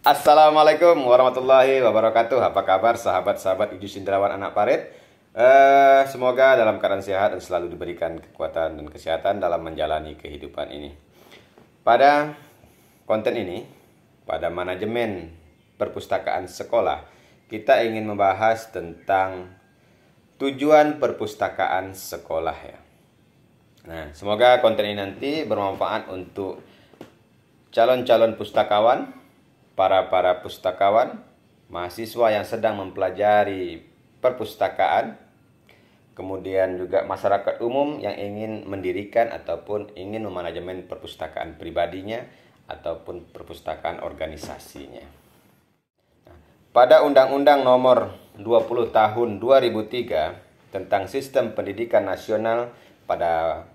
Assalamualaikum warahmatullahi wabarakatuh. Apa kabar sahabat-sahabat Ijus Indrawan Anak Parit? Semoga dalam keadaan sehat dan selalu diberikan kekuatan dan kesehatan dalam menjalani kehidupan ini. Pada konten ini, pada manajemen perpustakaan sekolah, kita ingin membahas tentang tujuan perpustakaan sekolah ya. Nah, semoga konten ini nanti bermanfaat untuk calon-calon pustakawan, para pustakawan, mahasiswa yang sedang mempelajari perpustakaan, kemudian juga masyarakat umum yang ingin mendirikan ataupun ingin memanajemen perpustakaan pribadinya ataupun perpustakaan organisasinya. Nah, pada Undang-Undang Nomor 20 Tahun 2003 tentang Sistem Pendidikan Nasional pada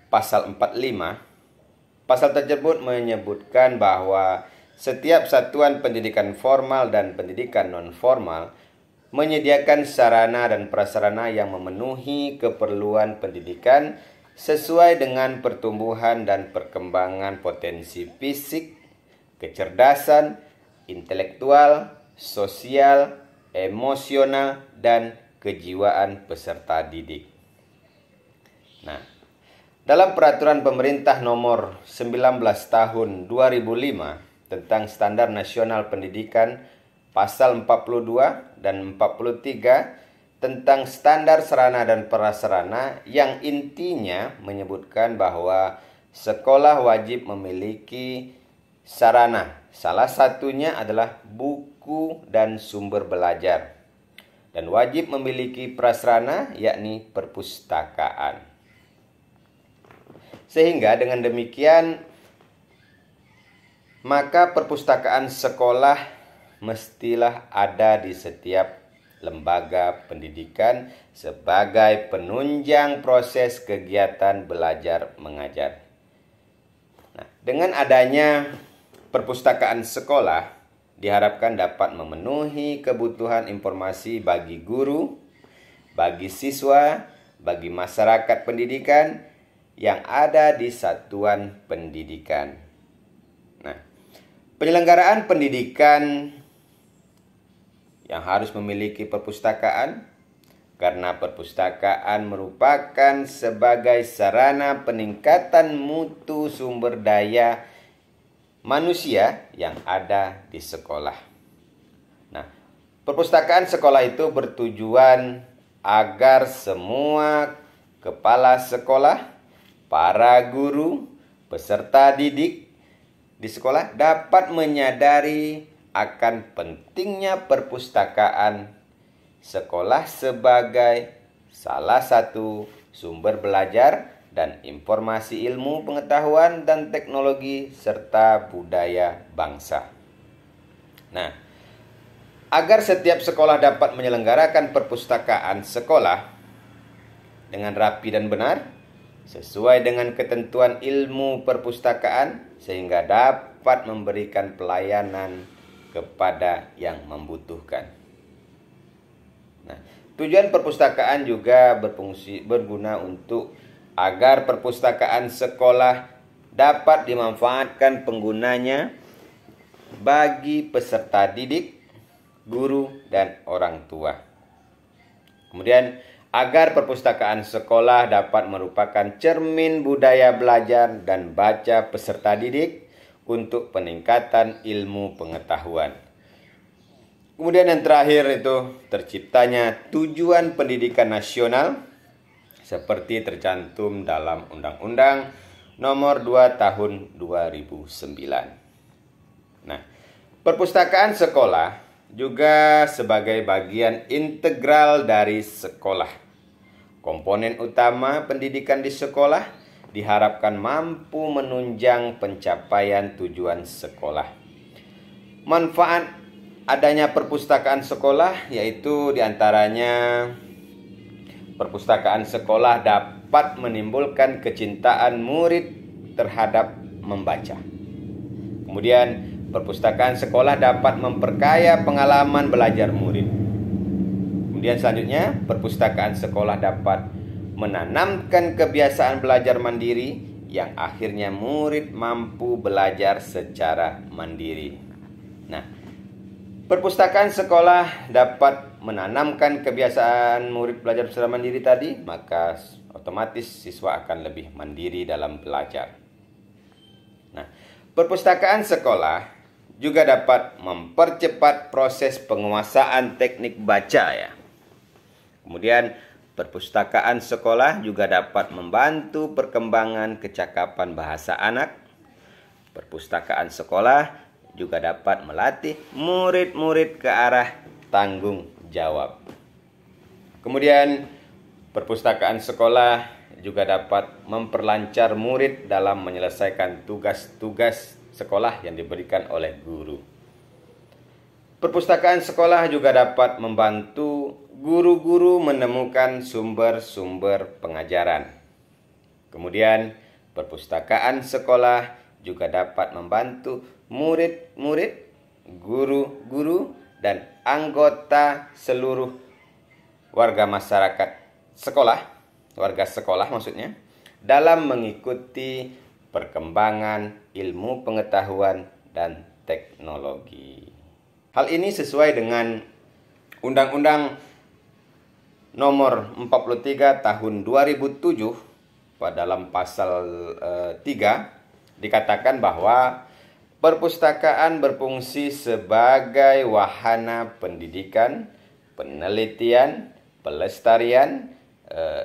Pasal 45, pasal tersebut menyebutkan bahwa setiap satuan pendidikan formal dan pendidikan non-formal menyediakan sarana dan prasarana yang memenuhi keperluan pendidikan sesuai dengan pertumbuhan dan perkembangan potensi fisik, kecerdasan, intelektual, sosial, emosional, dan kejiwaan peserta didik. Nah, dalam peraturan pemerintah nomor 19 tahun 2005 tentang Standar Nasional Pendidikan pasal 42 dan 43 tentang standar sarana dan prasarana yang intinya menyebutkan bahwa sekolah wajib memiliki sarana. Salah satunya adalah buku dan sumber belajar. Dan wajib memiliki prasarana yakni perpustakaan. Sehingga dengan demikian maka perpustakaan sekolah mestilah ada di setiap lembaga pendidikan sebagai penunjang proses kegiatan belajar mengajar. Nah, dengan adanya perpustakaan sekolah diharapkan dapat memenuhi kebutuhan informasi bagi guru, bagi siswa, bagi masyarakat pendidikan yang ada di satuan pendidikan. Nah, penyelenggaraan pendidikan yang harus memiliki perpustakaan karena perpustakaan merupakan sebagai sarana peningkatan mutu sumber daya manusia yang ada di sekolah. Nah, perpustakaan sekolah itu bertujuan agar semua kepala sekolah, para guru, peserta didik di sekolah dapat menyadari akan pentingnya perpustakaan sekolah sebagai salah satu sumber belajar dan informasi ilmu, pengetahuan, dan teknologi serta budaya bangsa. Nah, agar setiap sekolah dapat menyelenggarakan perpustakaan sekolah dengan rapi dan benar, sesuai dengan ketentuan ilmu perpustakaan sehingga dapat memberikan pelayanan kepada yang membutuhkan. Nah, tujuan perpustakaan juga berguna untuk agar perpustakaan sekolah dapat dimanfaatkan penggunanya bagi peserta didik, guru, dan orang tua. Kemudian agar perpustakaan sekolah dapat merupakan cermin budaya belajar dan baca peserta didik untuk peningkatan ilmu pengetahuan. Kemudian yang terakhir itu terciptanya tujuan pendidikan nasional seperti tercantum dalam Undang-Undang Nomor 2 Tahun 2009. Nah, perpustakaan sekolah juga sebagai bagian integral dari sekolah. Komponen utama pendidikan di sekolah diharapkan mampu menunjang pencapaian tujuan sekolah. Manfaat adanya perpustakaan sekolah yaitu diantaranya perpustakaan sekolah dapat menimbulkan kecintaan murid terhadap membaca. Kemudian perpustakaan sekolah dapat memperkaya pengalaman belajar murid. Kemudian selanjutnya, perpustakaan sekolah dapat menanamkan kebiasaan belajar mandiri yang akhirnya murid mampu belajar secara mandiri. Nah, perpustakaan sekolah dapat menanamkan kebiasaan murid belajar secara mandiri tadi, maka otomatis siswa akan lebih mandiri dalam belajar. Nah, perpustakaan sekolah juga dapat mempercepat proses penguasaan teknik baca ya. Kemudian perpustakaan sekolah juga dapat membantu perkembangan kecakapan bahasa anak. Perpustakaan sekolah juga dapat melatih murid-murid ke arah tanggung jawab. Kemudian perpustakaan sekolah juga dapat memperlancar murid dalam menyelesaikan tugas-tugas sekolah yang diberikan oleh guru. Perpustakaan sekolah juga dapat membantu guru-guru menemukan sumber-sumber pengajaran. Kemudian, perpustakaan sekolah juga dapat membantu murid-murid, guru-guru, dan anggota seluruh warga sekolah maksudnya, dalam mengikuti perkembangan ilmu pengetahuan dan teknologi. Hal ini sesuai dengan Undang-Undang Nomor 43 Tahun 2007 pada dalam pasal 3 dikatakan bahwa perpustakaan berfungsi sebagai wahana pendidikan, penelitian, pelestarian,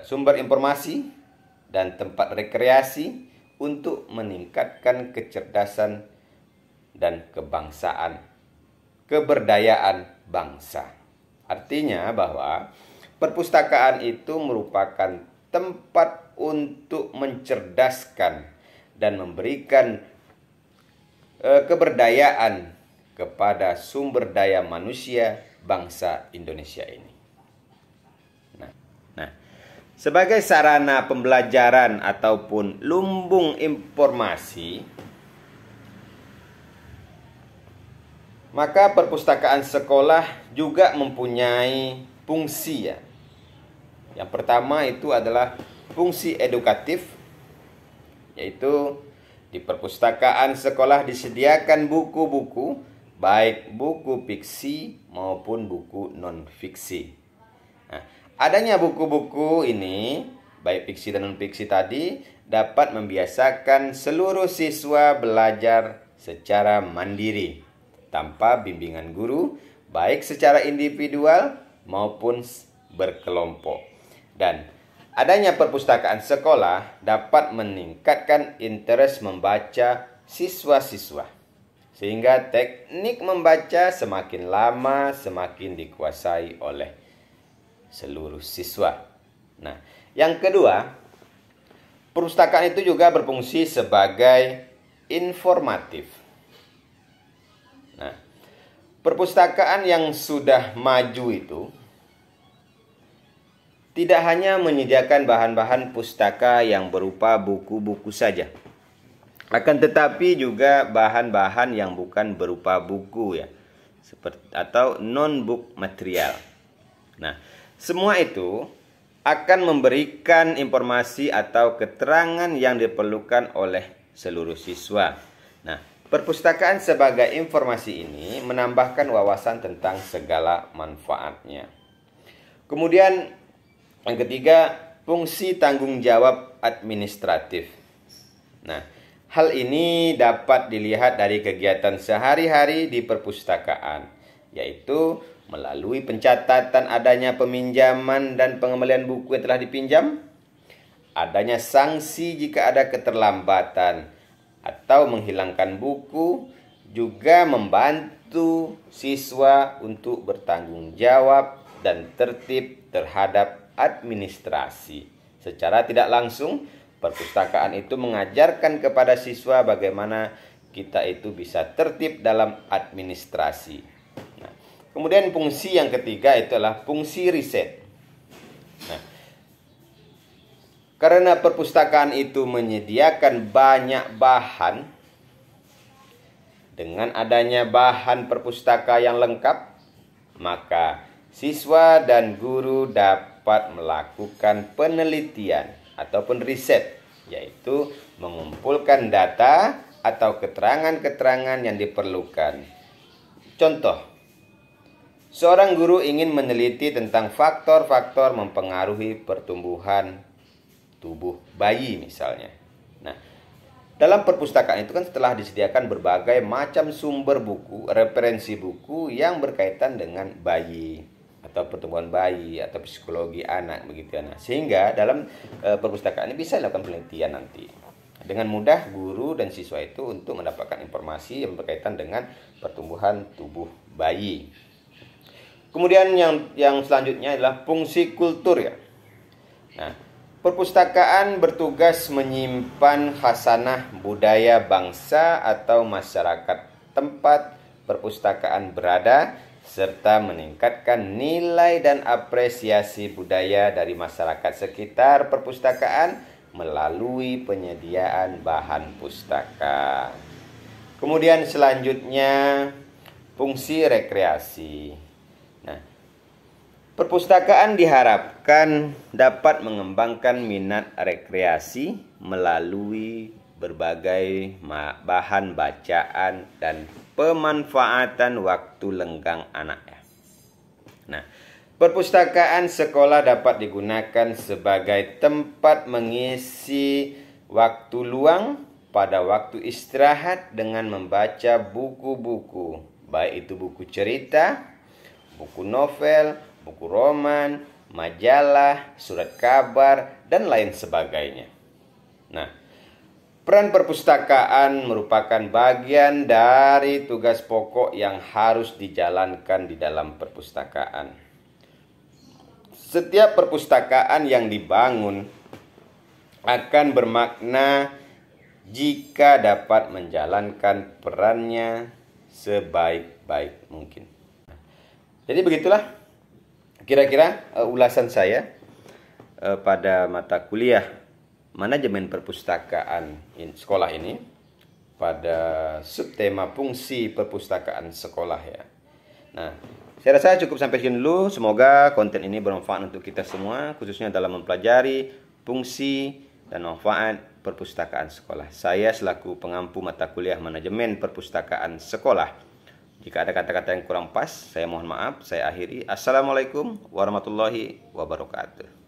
sumber informasi, dan tempat rekreasi untuk meningkatkan kecerdasan dan keberdayaan bangsa. Artinya bahwa perpustakaan itu merupakan tempat untuk mencerdaskan dan memberikan keberdayaan kepada sumber daya manusia bangsa Indonesia ini. Nah, sebagai sarana pembelajaran ataupun lumbung informasi, maka perpustakaan sekolah juga mempunyai fungsi ya. Yang pertama itu adalah fungsi edukatif, yaitu di perpustakaan sekolah disediakan buku-buku, baik buku fiksi maupun buku non-fiksi. Nah, adanya buku-buku ini, baik fiksi dan non-fiksi tadi, dapat membiasakan seluruh siswa belajar secara mandiri, tanpa bimbingan guru, baik secara individual maupun berkelompok. Dan adanya perpustakaan sekolah dapat meningkatkan interest membaca siswa-siswa, sehingga teknik membaca semakin lama semakin dikuasai oleh seluruh siswa. Nah, yang kedua, perpustakaan itu juga berfungsi sebagai informatif. Nah, perpustakaan yang sudah maju itu tidak hanya menyediakan bahan-bahan pustaka yang berupa buku-buku saja, akan tetapi juga bahan-bahan yang bukan berupa buku ya, seperti atau non-book material. Nah, semua itu akan memberikan informasi atau keterangan yang diperlukan oleh seluruh siswa. Nah, perpustakaan sebagai informasi ini menambahkan wawasan tentang segala manfaatnya. Kemudian yang ketiga, fungsi tanggung jawab administratif. Nah, hal ini dapat dilihat dari kegiatan sehari-hari di perpustakaan, yaitu melalui pencatatan adanya peminjaman dan pengembalian buku yang telah dipinjam, adanya sanksi jika ada keterlambatan atau menghilangkan buku, juga membantu siswa untuk bertanggung jawab dan tertib terhadap administrasi. Secara tidak langsung, perpustakaan itu mengajarkan kepada siswa bagaimana kita itu bisa tertib dalam administrasi. Nah, kemudian fungsi yang ketiga itu adalah fungsi riset. Nah, karena perpustakaan itu menyediakan banyak bahan, dengan adanya bahan perpustaka yang lengkap, maka siswa dan guru dapat melakukan penelitian ataupun riset, yaitu mengumpulkan data atau keterangan-keterangan yang diperlukan. Contoh, seorang guru ingin meneliti tentang faktor-faktor mempengaruhi pertumbuhan tubuh bayi misalnya. Nah, dalam perpustakaan itu kan setelah disediakan berbagai macam sumber buku, referensi buku yang berkaitan dengan bayi atau pertumbuhan bayi atau psikologi anak begitu ya. Nah, sehingga dalam perpustakaan ini bisa dilakukan penelitian nanti. Dengan mudah guru dan siswa itu untuk mendapatkan informasi yang berkaitan dengan pertumbuhan tubuh bayi. Kemudian yang selanjutnya adalah fungsi kultur ya. Nah, perpustakaan bertugas menyimpan khasanah budaya bangsa atau masyarakat tempat perpustakaan berada, serta meningkatkan nilai dan apresiasi budaya dari masyarakat sekitar perpustakaan melalui penyediaan bahan pustaka. Kemudian selanjutnya fungsi rekreasi. Nah, perpustakaan diharapkan dapat mengembangkan minat rekreasi melalui berbagai bahan bacaan dan pemanfaatan waktu lenggang anak. Nah, perpustakaan sekolah dapat digunakan sebagai tempat mengisi waktu luang pada waktu istirahat dengan membaca buku-buku, baik itu buku cerita, buku novel, buku roman, majalah, surat kabar, dan lain sebagainya. Nah, peran perpustakaan merupakan bagian dari tugas pokok yang harus dijalankan di dalam perpustakaan. Setiap perpustakaan yang dibangun akan bermakna jika dapat menjalankan perannya sebaik-baik mungkin. Jadi begitulah kira-kira ulasan saya pada mata kuliah Manajemen Perpustakaan sekolah ini pada subtema fungsi perpustakaan sekolah ya. Nah, saya rasa cukup sampai sini dulu. Semoga konten ini bermanfaat untuk kita semua, khususnya dalam mempelajari fungsi dan manfaat perpustakaan sekolah. Saya selaku pengampu mata kuliah Manajemen Perpustakaan Sekolah. Jika ada kata-kata yang kurang pas, saya mohon maaf. Saya akhiri. Assalamualaikum warahmatullahi wabarakatuh.